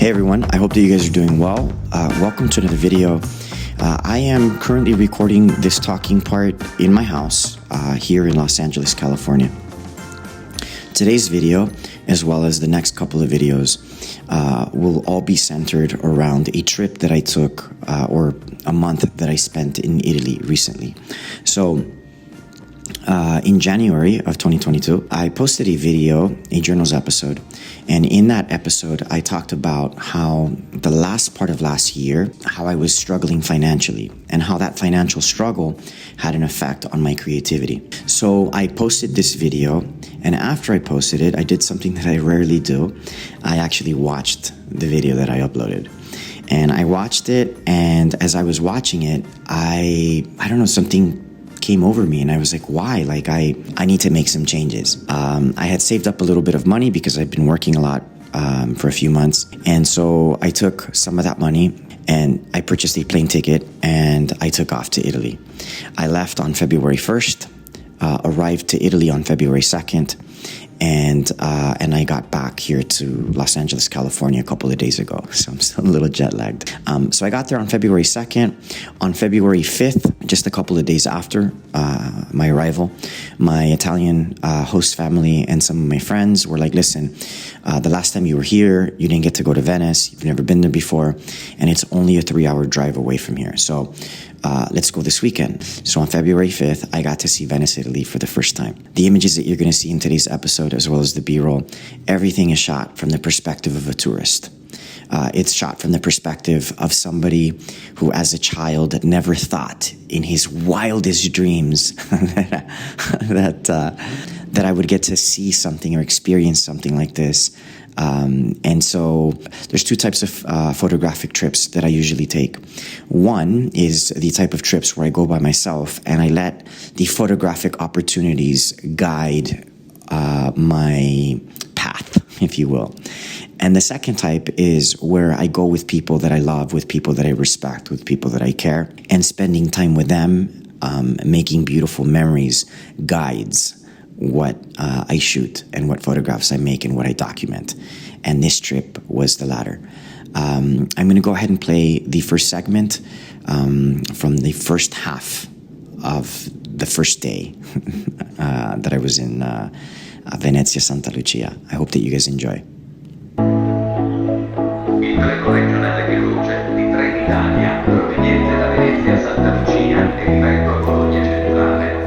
Hey everyone, I hope that you guys are doing well. Welcome to another video. I am currently recording this talking part in my house here in Los Angeles, California. Today's video, as well as the next couple of videos, will all be centered around a trip that I took or a month that I spent in Italy recently. So, in January of 2022, I posted a video, a journals episode, and in that episode, I talked about how the last part of last year, how I was struggling financially, and how that financial struggle had an effect on my creativity. So I posted this video, and after I posted it, I did something that I rarely do. I actually watched the video that I uploaded. And I watched it, and as I was watching it, I don't know, something came over me, and I was like, why? Like, I need to make some changes. I had saved up a little bit of money because I've been working a lot for a few months. And so I took some of that money and I purchased a plane ticket and I took off to Italy. I left on February 1st, arrived to Italy on February 2nd, and I got back here to Los Angeles, California a couple of days ago. So I'm still a little jet lagged. So I got there on February 2nd. On February 5th, just a couple of days after my arrival, my Italian host family and some of my friends were like, listen, the last time you were here, you didn't get to go to Venice. You've never been there before. And it's only a 3-hour drive away from here. So let's go this weekend. So on February 5th, I got to see Venice, Italy for the first time. The images that you're going to see in today's episode, as well as the B-roll, everything is shot from the perspective of a tourist. It's shot from the perspective of somebody who, as a child, never thought in his wildest dreams that I would get to see something or experience something like this. And so there's two types of photographic trips that I usually take. One is the type of trips where I go by myself and I let the photographic opportunities guide my path, if you will. And the second type is where I go with people that I love, with people that I respect, with people that I care, and spending time with them, making beautiful memories guides what I shoot and what photographs I make and what I document. And this trip was the latter. I'm going to go ahead and play the first segment from the first half of the first day that I was in Venezia, Santa Lucia. I hope that you guys enjoy. Il treno regionale veloce di Trenitalia proveniente da Venezia a Santa Lucia e diretto a Bologna Centrale.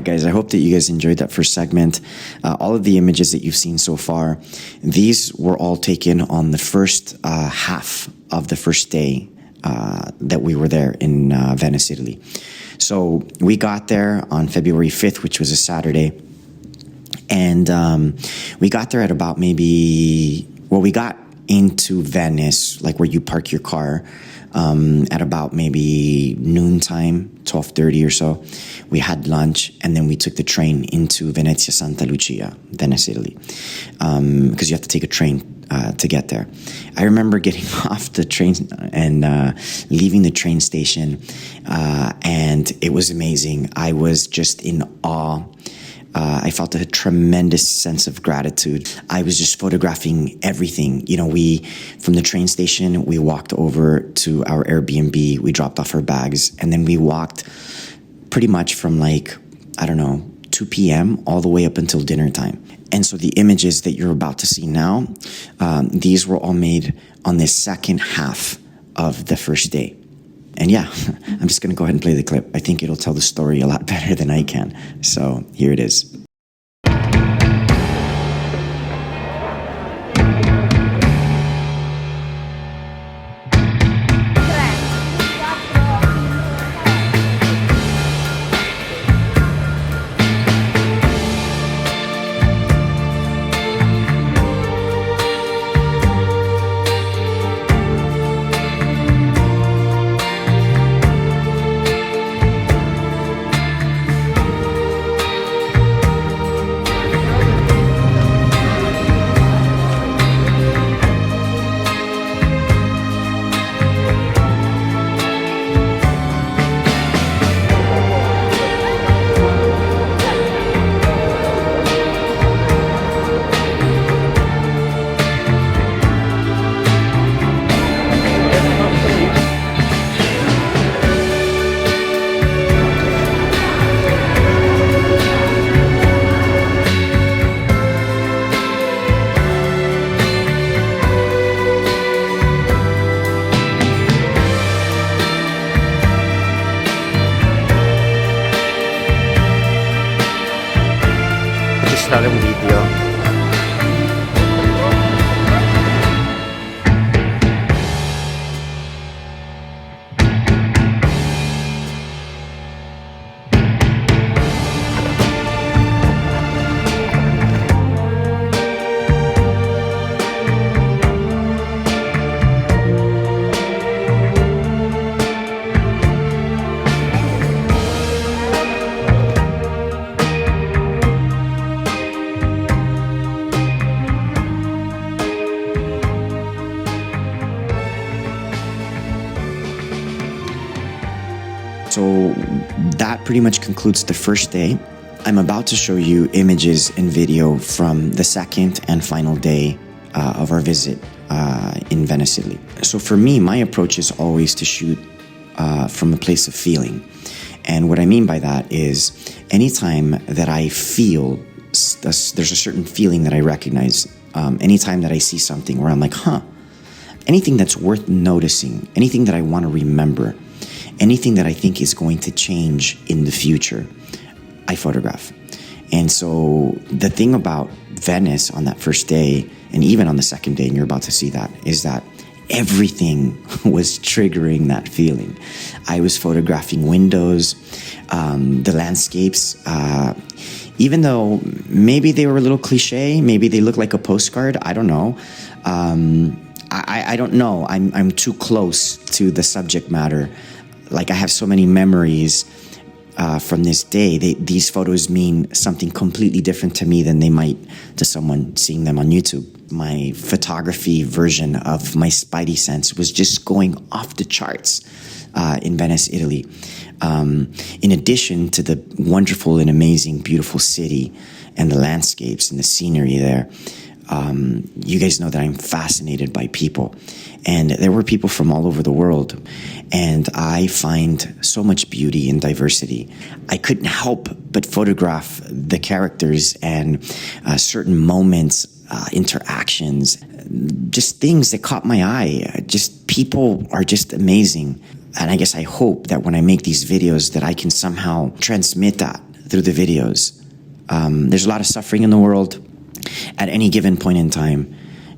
right, guys, I hope that you guys enjoyed that first segment. All of the images that you've seen so far, these were all taken on the first half of the first day that we were there in Venice, Italy. So we got there on February 5th, which was a Saturday. And we got there at about we got into Venice, like where you park your car, at about maybe noontime, 12:30 or so. We had lunch, and then we took the train into Venezia Santa Lucia, Venice, Italy, because you have to take a train to get there. I remember getting off the train and leaving the train station, and it was amazing. I was just in awe. I felt a tremendous sense of gratitude. I was just photographing everything. You know, from the train station, we walked over to our Airbnb, we dropped off our bags, and then we walked pretty much from 2 p.m. all the way up until dinner time. And so the images that you're about to see now, these were all made on this second half of the first day. And yeah, I'm just going to go ahead and play the clip. I think it'll tell the story a lot better than I can. So here it is. Registrare un video. So that pretty much concludes the first day. I'm about to show you images and video from the second and final day of our visit in Venice, Italy. So for me, my approach is always to shoot from a place of feeling. And what I mean by that is anytime that I feel, there's a certain feeling that I recognize, anytime that I see something where I'm like, anything that's worth noticing, anything that I want to remember, anything that I think is going to change in the future, I photograph. And so the thing about Venice on that first day, and even on the second day, and you're about to see that, is that everything was triggering that feeling. I was photographing windows, the landscapes, even though maybe they were a little cliche, maybe they look like a postcard, I don't know. I don't know. I'm too close to the subject matter. Like, I have so many memories from this day. These photos mean something completely different to me than they might to someone seeing them on YouTube. My photography version of my spidey sense was just going off the charts in Venice, Italy. In addition to the wonderful and amazing, beautiful city and the landscapes and the scenery there, you guys know that I'm fascinated by people. And there were people from all over the world. And I find so much beauty in diversity. I couldn't help but photograph the characters and certain moments, interactions, just things that caught my eye. Just people are just amazing. And I guess I hope that when I make these videos that I can somehow transmit that through the videos. There's a lot of suffering in the world at any given point in time,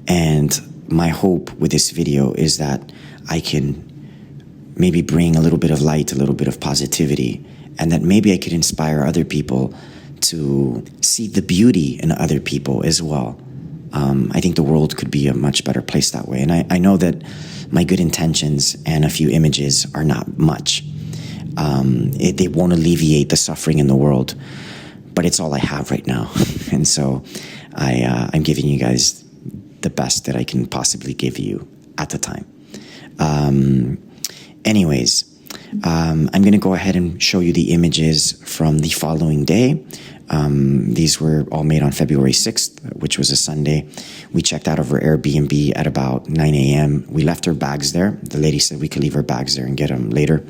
and my hope with this video is that I can maybe bring a little bit of light, a little bit of positivity, and that maybe I could inspire other people to see the beauty in other people as well. I think the world could be a much better place that way. And I know that my good intentions and a few images are not much. They won't alleviate the suffering in the world, but it's all I have right now. And so I'm giving you guys the best that I can possibly give you at the time. Anyways, I'm going to go ahead and show you the images from the following day. These were all made on February 6th, which was a Sunday. We checked out of our Airbnb at about 9 a.m. We left our bags there. The lady said we could leave our bags there and get them later.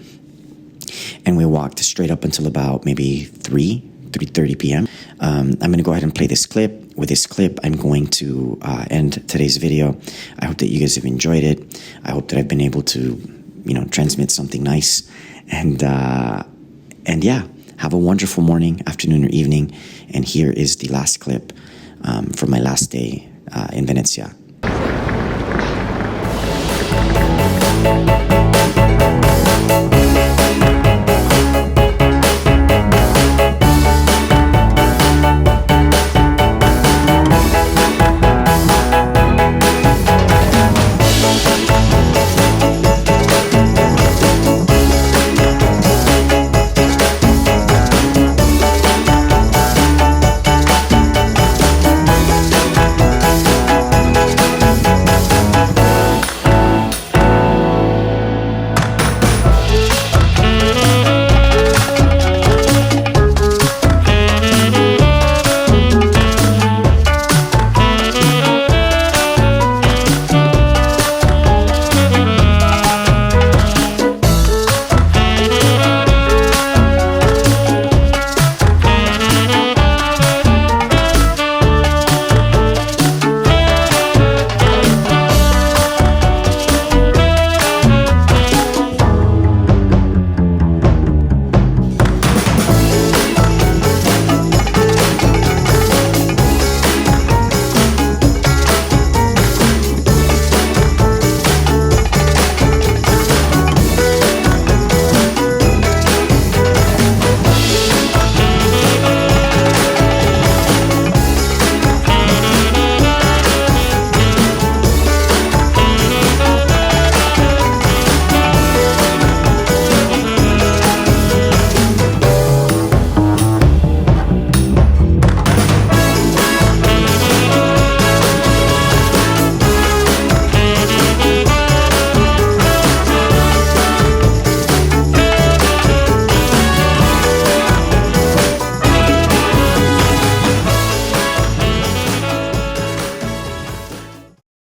And we walked straight up until about maybe 3:30 p.m. I'm going to go ahead and play this clip. With this clip, I'm going to end today's video. I hope that you guys have enjoyed it. I hope that I've been able to, transmit something nice. And yeah, have a wonderful morning, afternoon, or evening. And here is the last clip from my last day in Venezia.